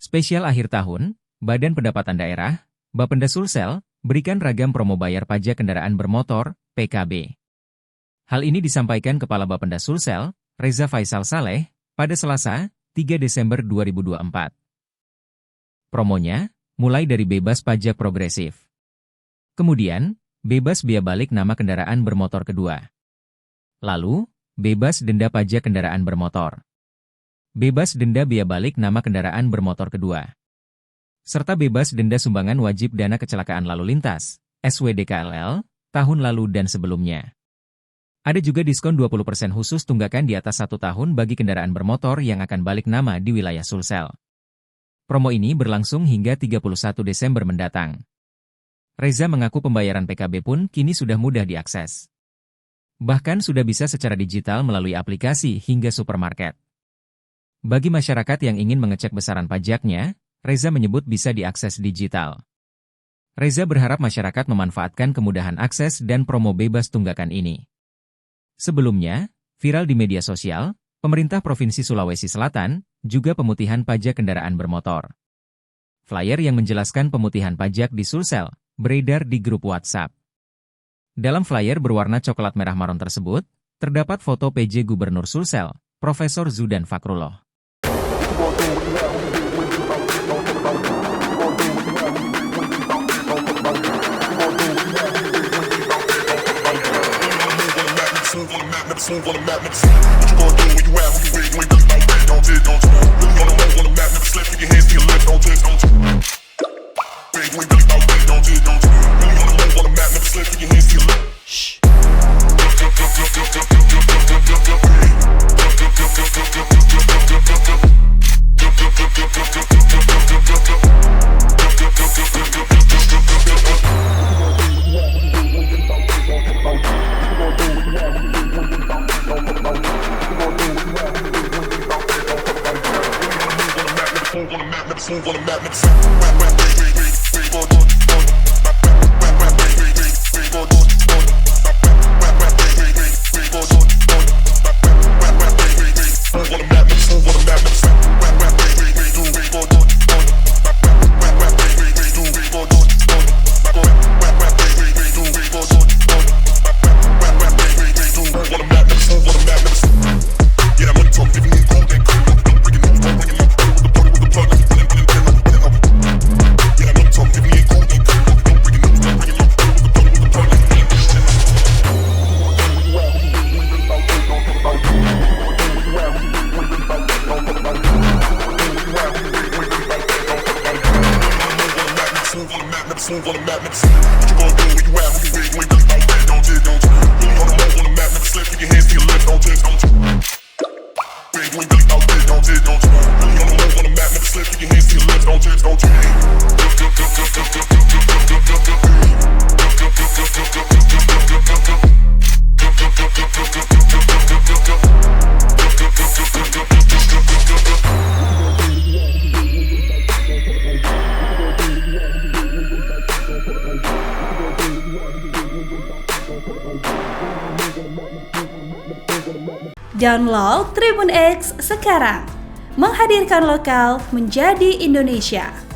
Spesial akhir tahun, Badan Pendapatan Daerah, Bapenda Sulsel, berikan ragam promo bayar pajak kendaraan bermotor, PKB. Hal ini disampaikan Kepala Bapenda Sulsel, Reza Faisal Saleh, pada Selasa, 3 Desember 2024. Promonya, mulai dari bebas pajak progresif. Kemudian, bebas biaya balik nama kendaraan bermotor kedua. Lalu, bebas denda pajak kendaraan bermotor. Bebas denda biaya balik nama kendaraan bermotor kedua. Serta bebas denda sumbangan wajib dana kecelakaan lalu lintas, SWDKLL, tahun lalu dan sebelumnya. Ada juga diskon 20% khusus tunggakan di atas 1 tahun bagi kendaraan bermotor yang akan balik nama di wilayah Sulsel. Promo ini berlangsung hingga 31 Desember mendatang. Reza mengaku pembayaran PKB pun kini sudah mudah diakses. Bahkan sudah bisa secara digital melalui aplikasi hingga supermarket. Bagi masyarakat yang ingin mengecek besaran pajaknya, Reza menyebut bisa diakses digital. Reza berharap masyarakat memanfaatkan kemudahan akses dan promo bebas tunggakan ini. Sebelumnya, viral di media sosial, pemerintah Provinsi Sulawesi Selatan juga pemutihan pajak kendaraan bermotor. Flyer yang menjelaskan pemutihan pajak di Sulsel beredar di grup WhatsApp. Dalam flyer berwarna coklat merah maron tersebut, terdapat foto PJ Gubernur Sulsel, Profesor Zudan Fakrullah. Download Tribun X sekarang, menghadirkan lokal menjadi Indonesia.